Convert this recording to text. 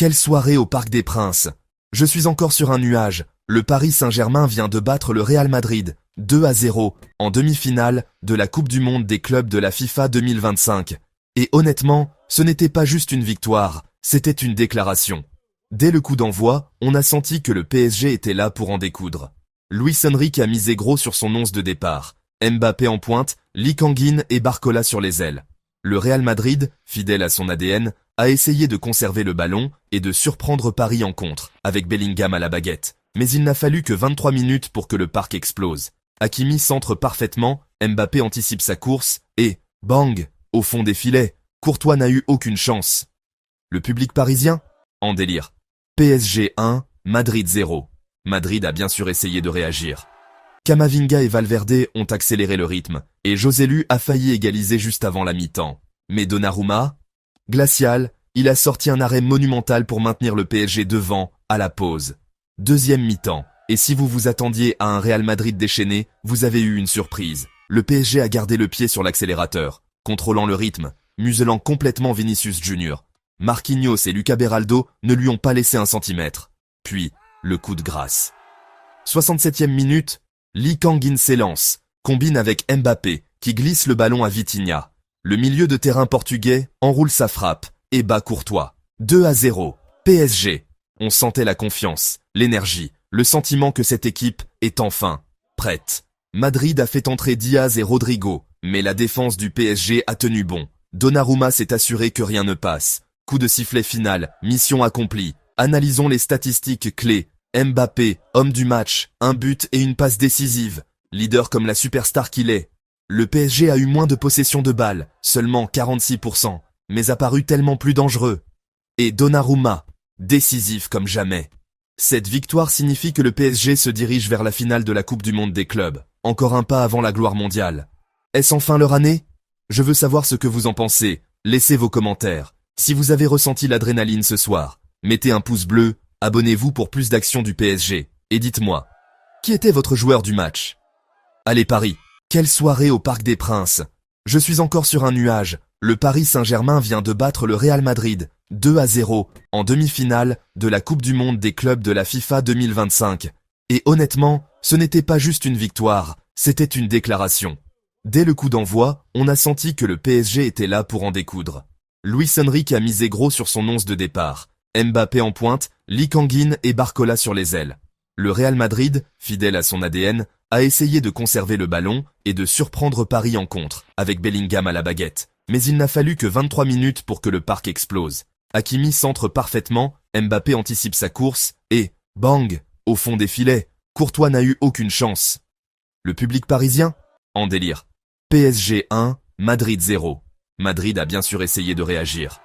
Quelle soirée au Parc des Princes! Je suis encore sur un nuage. Le Paris Saint-Germain vient de battre le Real Madrid 2-0 en demi-finale de la Coupe du Monde des clubs de la FIFA 2025. Et honnêtement, ce n'était pas juste une victoire, c'était une déclaration. Dès le coup d'envoi, on a senti que le PSG était là pour en découdre. Luis Enrique a misé gros sur son 11 de départ. Mbappé en pointe, Lee Kang-in et Barcola sur les ailes. Le Real Madrid, fidèle à son ADN, a essayé de conserver le ballon et de surprendre Paris en contre, avec Bellingham à la baguette. Mais il n'a fallu que 23 minutes pour que le parc explose. Hakimi centre parfaitement, Mbappé anticipe sa course, et, bang, au fond des filets, Courtois n'a eu aucune chance. Le public parisien? En délire. PSG 1, Madrid 0. Madrid a bien sûr essayé de réagir. Camavinga et Valverde ont accéléré le rythme, et Joselu a failli égaliser juste avant la mi-temps. Mais Donnarumma? Glacial, il a sorti un arrêt monumental pour maintenir le PSG devant, à la pause. Deuxième mi-temps, et si vous vous attendiez à un Real Madrid déchaîné, vous avez eu une surprise. Le PSG a gardé le pied sur l'accélérateur, contrôlant le rythme, muselant complètement Vinicius Junior. Marquinhos et Lucas Beraldo ne lui ont pas laissé un centimètre. Puis, le coup de grâce. 67e minute, Lee Kang-in s'élance, combine avec Mbappé, qui glisse le ballon à Vitinha. Le milieu de terrain portugais enroule sa frappe et bat Courtois. 2-0. PSG. On sentait la confiance, l'énergie, le sentiment que cette équipe est enfin prête. Madrid a fait entrer Diaz et Rodrigo, mais la défense du PSG a tenu bon. Donnarumma s'est assuré que rien ne passe. Coup de sifflet final, mission accomplie. Analysons les statistiques clés. Mbappé, homme du match, un but et une passe décisive. Leader comme la superstar qu'il est. Le PSG a eu moins de possession de balles, seulement 46%, mais a paru tellement plus dangereux. Et Donnarumma, décisif comme jamais. Cette victoire signifie que le PSG se dirige vers la finale de la Coupe du Monde des clubs, encore un pas avant la gloire mondiale. Est-ce enfin leur année? Je veux savoir ce que vous en pensez, laissez vos commentaires. Si vous avez ressenti l'adrénaline ce soir, mettez un pouce bleu, abonnez-vous pour plus d'actions du PSG, et dites-moi, qui était votre joueur du match? Allez Paris, quelle soirée au Parc des Princes! Je suis encore sur un nuage, le Paris Saint-Germain vient de battre le Real Madrid 2-0 en demi-finale de la Coupe du Monde des clubs de la FIFA 2025. Et honnêtement, ce n'était pas juste une victoire, c'était une déclaration. Dès le coup d'envoi, on a senti que le PSG était là pour en découdre. Luis Enrique a misé gros sur son 11 de départ. Mbappé en pointe, Lee Kang-in et Barcola sur les ailes. Le Real Madrid, fidèle à son ADN, a essayé de conserver le ballon et de surprendre Paris en contre, avec Bellingham à la baguette. Mais il n'a fallu que 23 minutes pour que le parc explose. Hakimi centre parfaitement, Mbappé anticipe sa course, et, bang, au fond des filets, Courtois n'a eu aucune chance. Le public parisien? En délire. PSG 1, Madrid 0. Madrid a bien sûr essayé de réagir.